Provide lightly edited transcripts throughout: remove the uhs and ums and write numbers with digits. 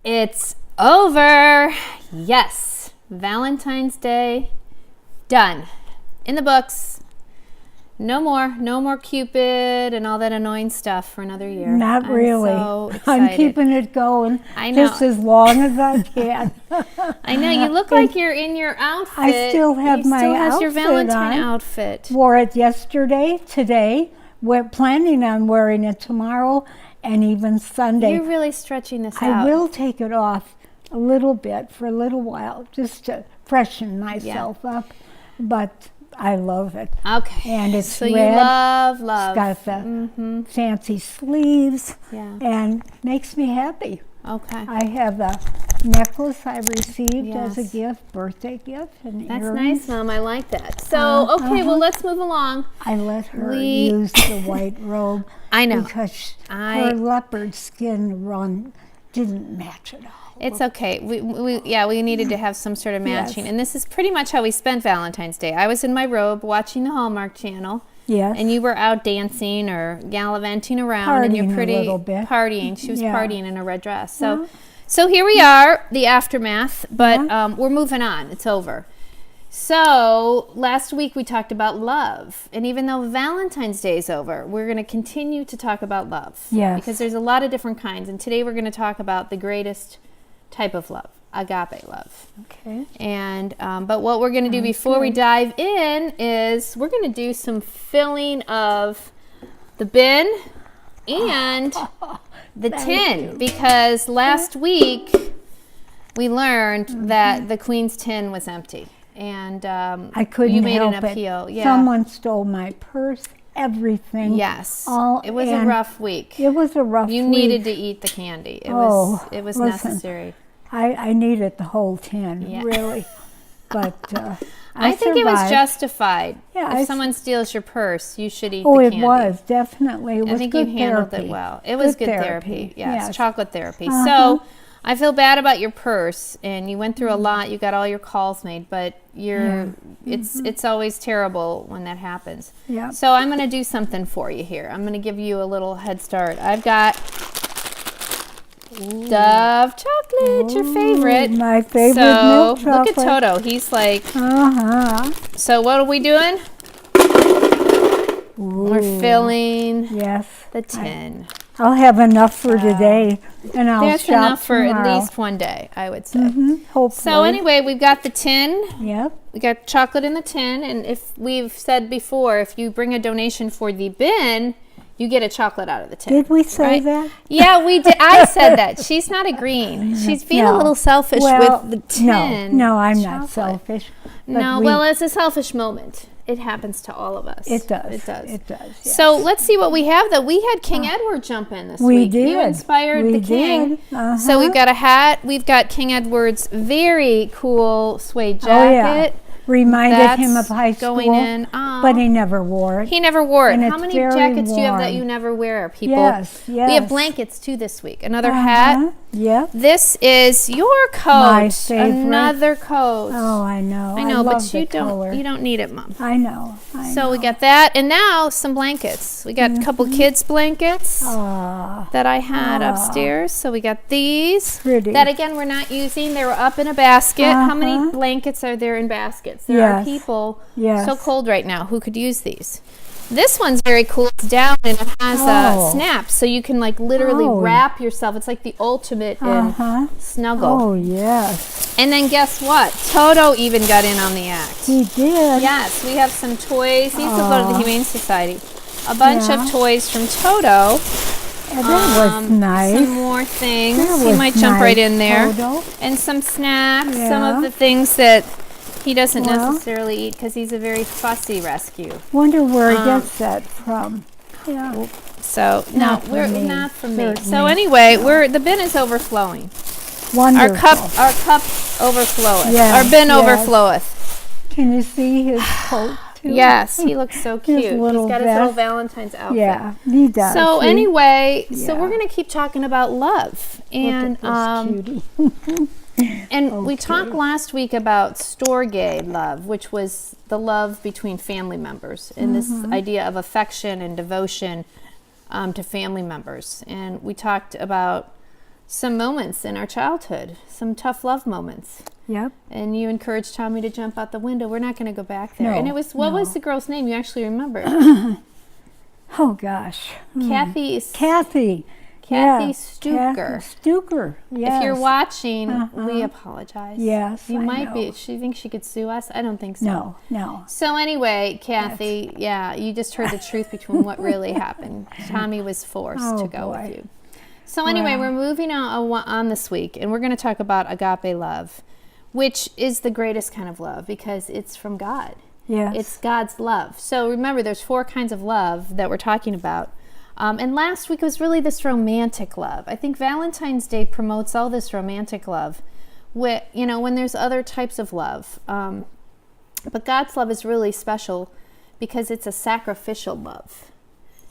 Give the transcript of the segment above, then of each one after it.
It's over. Yes. Valentine's Day. Done. In the books. No more Cupid and all that annoying stuff for another year. Not really. So I'm keeping it going just as long as I can. I know. You look like you're in your outfit. I still have my outfit has your Valentine outfit. Wore it yesterday, today. We're planning on wearing it tomorrow and even Sunday. You're really stretching this out. I will take it off a little bit for a little while just to freshen myself up. But I love it. Okay. And it's so red. You love. It's got the fancy sleeves. Yeah. And makes me happy. Okay. I have a necklace I received as a gift, birthday gift, and That's earrings. nice, Mom. I like that. So, okay, well, let's move along. I let her use the white robe. I know. Because her leopard skin didn't match at all. It's okay. We needed to have some sort of matching. Yes. And this is pretty much how we spent Valentine's Day. I was in my robe watching the Hallmark Channel. Yes. And you were out dancing or gallivanting around. Partying and you're pretty a little bit. Partying. She was partying in a red dress. So here we are, the aftermath. But we're moving on. It's over. So last week we talked about love. And even though Valentine's Day is over, we're going to continue to talk about love. Yes. Because there's a lot of different kinds. And today we're going to talk about the greatest type of love, agape love. Okay. And but what we're going to do before we dive in is we're going to do some filling of the bin and the tin, because last week we learned that the Queen's tin was empty, and I couldn't you made help an appeal. it. Yeah. Someone stole my purse, everything. Yes. It was a rough week. It was a rough week. You needed to eat the candy. It was listen, necessary. I needed the whole tin, really. But I think it was justified. Yeah, if someone steals your purse, you should eat the candy. It was, definitely. It was I think good you handled therapy. it well. It was good therapy. Yes, chocolate therapy. Uh-huh. So I feel bad about your purse, and you went through a lot. You got all your calls made, but it's always terrible when that happens. Yeah. So I'm going to do something for you here. I'm going to give you a little head start. I've got Dove chocolate, your favorite. My favorite milk chocolate. Look at Toto. He's like, So what are we doing? We're filling the tin. I'll have enough for today, and I'll That's shop enough for tomorrow. at least one day, I would say. Hopefully. So anyway, we've got the tin. Yep. We got chocolate in the tin, and if we've said before, if you bring a donation for the bin, you get a chocolate out of the tin. Did we say that? Yeah, we did. I said that. She's not agreeing. She's being a little selfish with the tin. No, I'm not selfish. No, well, it's a selfish moment. It happens to all of us. It does. It does. It does. Yes. So let's see what we have, though. We had King Edward jump in this week. We did. You inspired the king. Did. So we've got a hat. We've got King Edward's very cool suede jacket. Oh, yeah. Reminded him of high school, going in. But he never wore it. He never wore it. And How it's many very jackets do you have that warm. you never wear, people? Yes. We have blankets, too, this week. Another hat. Yep. This is your coat. My favorite. Another coat. Oh, I know. I know, love but you the color. don't need it, Mom. I know. So we got that, and now some blankets. We got a couple kids' blankets that I had upstairs. So we got these. Pretty. That again we're not using. They were up in a basket. How many blankets are there in baskets? There are people so cold right now who could use these. This one's very cool. It's down and it has a snap, so you can like literally wrap yourself. It's like the ultimate in snuggle. Oh, yes. And then guess what? Toto even got in on the act. He did. Yes, we have some toys. These will go to the Humane Society. A bunch of toys from Toto. And that was nice. Some more things. That He was might jump nice, right in there. Toto. And some snacks. Yeah. Some of the things that he doesn't necessarily eat because he's a very fussy rescue. Wonder where he gets that from. Yeah. So Not no, we're from me, not from me. certainly. So anyway, the bin is overflowing. Wonderful. Our cup overfloweth. Yes, Our bin yes. overfloweth. Can you see his coat too? Yes, he looks so cute. He's little got his little vest. Valentine's outfit. Yeah, he does. So See? anyway, so Yeah. we're going to keep talking about love. And Look at this cutie. and we talked last week about storge love, which was the love between family members and this idea of affection and devotion to family members. And we talked about some moments in our childhood, some tough love moments. Yep. And you encouraged Tommy to jump out the window. We're not going to go back there. No, And it was, what no. was the girl's name? You actually remember? Oh gosh. Kathy Kathy. Kathy Stuker. Kathy Stuker. Yes. If you're watching, we apologize. Yes, You I might know. be. She thinks she could sue us? I don't think so. No. So anyway, Kathy, yeah, you just heard the truth between what really happened. Tommy was forced to go with you. So anyway, we're moving on this week, and we're going to talk about agape love, which is the greatest kind of love because it's from God. Yes. It's God's love. So remember, there's 4 kinds of love that we're talking about. And last week was really this romantic love. I think Valentine's Day promotes all this romantic love, when there's other types of love. But God's love is really special because it's a sacrificial love.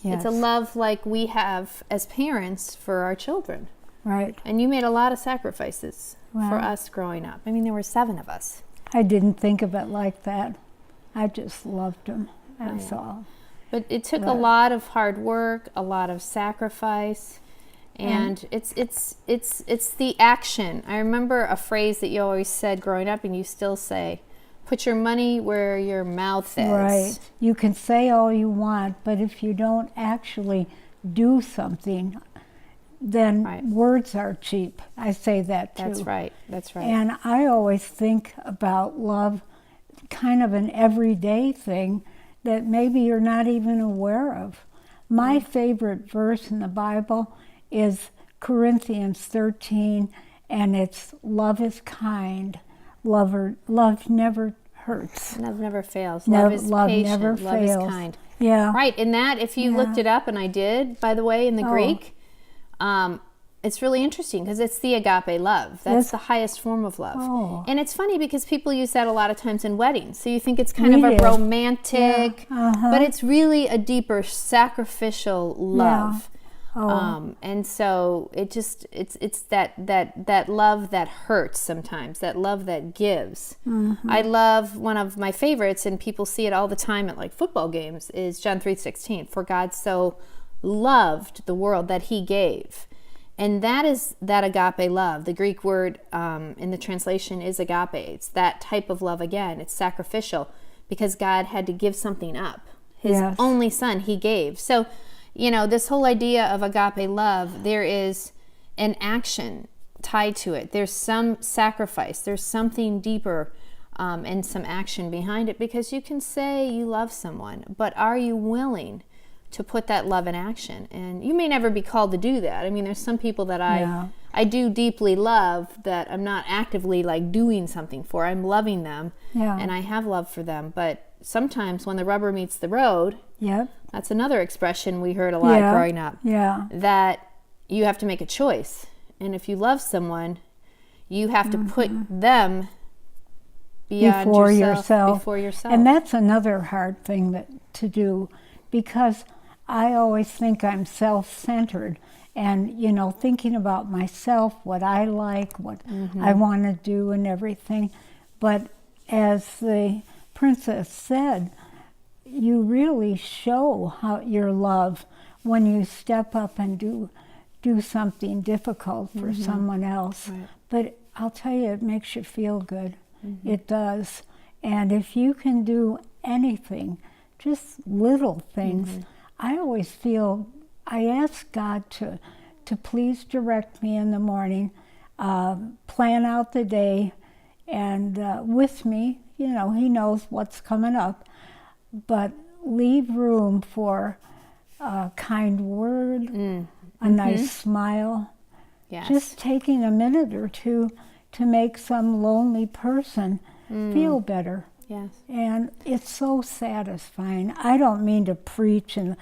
Yes. It's a love like we have as parents for our children. Right. And you made a lot of sacrifices Wow. for us growing up. I mean, there were 7 of us. I didn't think of it like that. I just loved him. That's all. But it took a lot of hard work, a lot of sacrifice, and it's the action. I remember a phrase that you always said growing up, and you still say, "Put your money where your mouth is." Right. You can say all you want, but if you don't actually do something, then words are cheap. I say that too. That's right. That's right. And I always think about love, kind of an everyday thing that maybe you're not even aware of. My favorite verse in the Bible is Corinthians 13, and it's love is kind, love never hurts. Love never fails. Love is never patient. Love fails. is kind. Yeah. Right. And that, if you looked it up, and I did, by the way, in the Greek, it's really interesting because it's the agape love. That's the highest form of love. Oh. And it's funny because people use that a lot of times in weddings. So you think it's kind of a romantic, but it's really a deeper sacrificial love. And so it's that love that hurts sometimes, that love that gives. I love, one of my favorites, and people see it all the time at like football games, is John 3:16. For God so loved the world that he gave. And that is that agape love. The Greek word in the translation is agape. It's that type of love again. It's sacrificial because God had to give something up. His only son he gave. So, this whole idea of agape love, there is an action tied to it. There's some sacrifice. There's something deeper and some action behind it, because you can say you love someone, but are you willing to put that love in action? And you may never be called to do that. I mean, there's some people that I do deeply love that I'm not actively like doing something for. I'm loving them and I have love for them. But sometimes when the rubber meets the road, that's another expression we heard a lot growing up, that you have to make a choice. And if you love someone, you have to put them before yourself. And that's another hard thing to do, because I always think I'm self-centered and, thinking about myself, what I like, what I want to do and everything. But as the princess said, you really show your love when you step up and do something difficult for someone else. Right. But I'll tell you, it makes you feel good. It does. And if you can do anything, just little things, I always feel, I ask God to please direct me in the morning, plan out the day, and with me, He knows what's coming up, but leave room for a kind word, a nice smile, just taking a minute or two to make some lonely person feel better. Yes. And it's so satisfying. I don't mean to preach and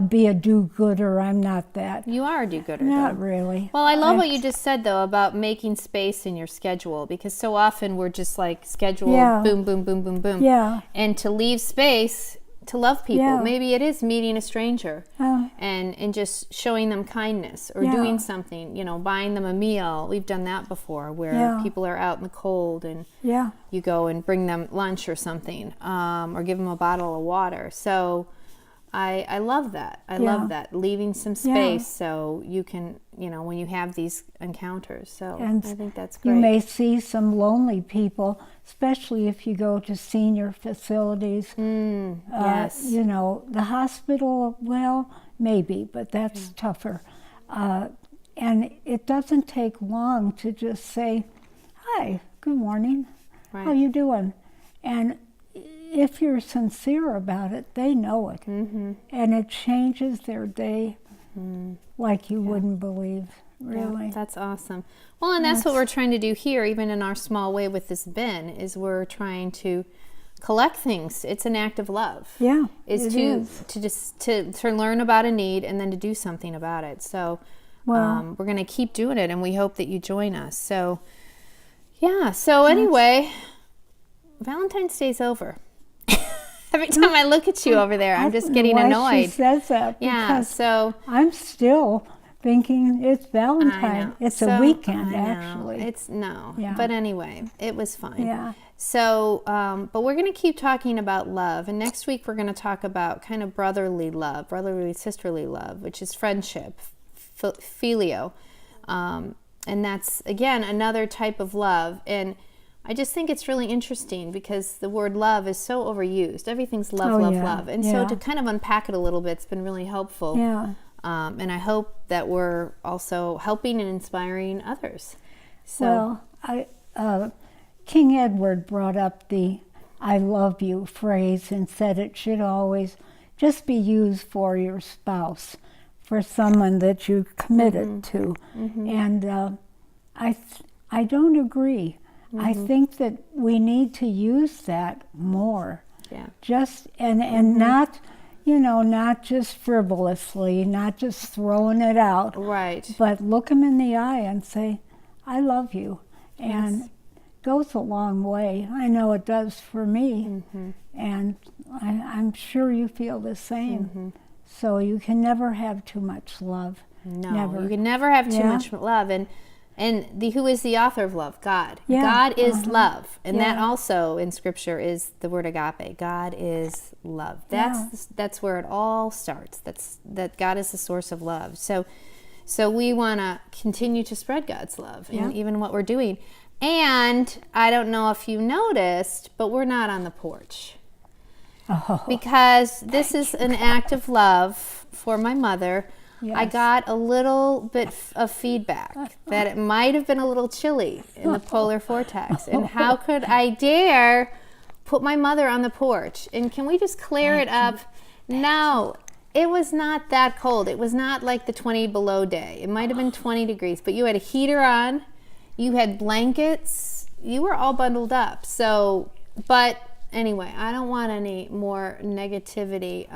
be a do-gooder. I'm not that. You are a do-gooder, Not though. really. Well, I love what you just said, though, about making space in your schedule, because so often we're just like schedule, boom, boom, boom, boom, boom. Yeah. And to leave space to love people. Yeah. Maybe it is meeting a stranger and just showing them kindness or doing something, buying them a meal. We've done that before, where people are out in the cold and you go and bring them lunch or something, or give them a bottle of water. So I love that. I love that, leaving some space so you can, when you have these encounters. So And I think that's great. you may see some lonely people, especially if you go to senior facilities. Yes. The hospital, well, maybe, but that's tougher. And it doesn't take long to just say, "Hi, good morning. Right. How you doing?" And if you're sincere about it, they know it. And it changes their day like you wouldn't believe, really. Yeah, that's awesome. Well, and that's what we're trying to do here, even in our small way with this bin, is we're trying to collect things. It's an act of love. Yeah, to learn about a need and then to do something about it. So we're going to keep doing it, and we hope that you join us. So, anyway, Valentine's Day's over. Every time I look at you over there, I'm just getting annoyed. She says that. Yeah, so I'm still thinking it's Valentine. It's a weekend, actually. But anyway, it was fine. Yeah. So, but we're going to keep talking about love, and next week we're going to talk about kind of brotherly sisterly love, which is friendship, filio, and that's again another type of love. And I just think it's really interesting because the word love is so overused. Everything's love, love. And so to kind of unpack it a little bit, it's been really helpful. Yeah. And I hope that we're also helping and inspiring others. So, King Edward brought up the "I love you" phrase and said it should always just be used for your spouse, for someone that you committed to. And I don't agree. I think that we need to use that more. Yeah. Just and not, not just frivolously, not just throwing it out. Right. But look them in the eye and say, "I love you," and goes a long way. I know it does for me, and I'm sure you feel the same. So you can never have too much love. No, never. You can never have too much love. And who is the author of love? God. Yeah. God is love. And that also in Scripture is the word agape. God is love. That's where it all starts. That God is the source of love. So we want to continue to spread God's love in even what we're doing. And I don't know if you noticed, but we're not on the porch. Oh, because this is an act of love for my mother. Yes. I got a little bit of feedback that it might have been a little chilly in the polar vortex. And how could I dare put my mother on the porch? And can we just clear it up? No, it was not that cold. It was not like the 20 below day. It might have been 20 degrees, but you had a heater on. You had blankets. You were all bundled up. So, but anyway, I don't want any more negativity.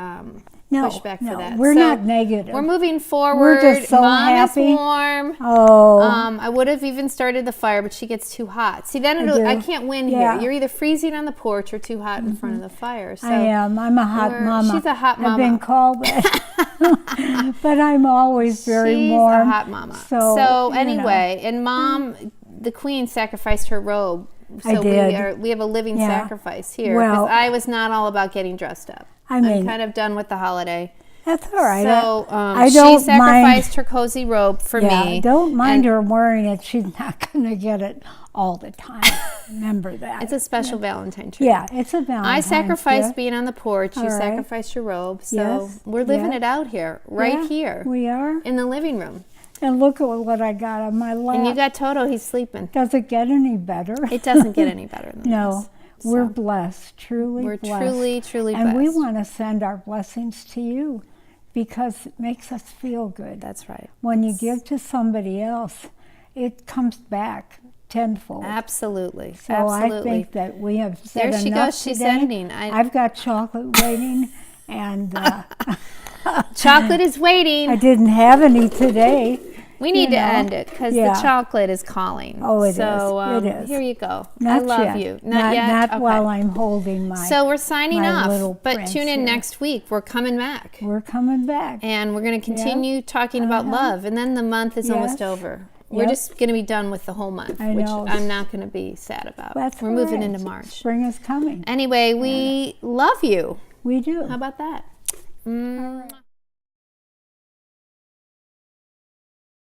Pushback for that. We're not negative. We're moving forward. We're just so Mom happy. is warm. Oh. I would have even started the fire, but she gets too hot. See, then I can't win here. You're either freezing on the porch or too hot in front of the fire. So I am. I'm a hot mama. She's a hot mama. I've been called that. But I'm always very warm. She's a hot mama. So anyway, and Mom, the Queen, sacrificed her robe. So I did. We have a living sacrifice here. Because I was not all about getting dressed up. I'm kind of done with the holiday. That's all right. So I don't she sacrificed her cozy robe for me. I don't mind her wearing it. She's not going to get it all the time. Remember that. It's a special Valentine tree. Yeah, it's a Valentine. I sacrificed being on the porch. You sacrificed your robe. So we're living it out here, here. We are. In the living room. And look at what I got on my lap. And you got Toto. He's sleeping. Does it get any better? It doesn't get any better than this. We're blessed, truly blessed. We're truly blessed. And we want to send our blessings to you because it makes us feel good. That's right. When you give to somebody else, it comes back tenfold. Absolutely. So I think that we have said there she enough goes. She's today. ending. I've got chocolate waiting, and chocolate is waiting. I didn't have any today. We need to end it because the chocolate is calling. Oh, it is. So it is. Here you go. Not I love yet. you. Not yet. Not Okay. while I'm holding my. So we're signing off, but prince tune in here. next week. We're coming back. We're coming back. And we're going to continue talking about love. And then the month is almost over. We're just going to be done with the whole month, which I'm not going to be sad about. We're moving into March. Spring is coming. Anyway, we love you. We do. How about that? Mwah.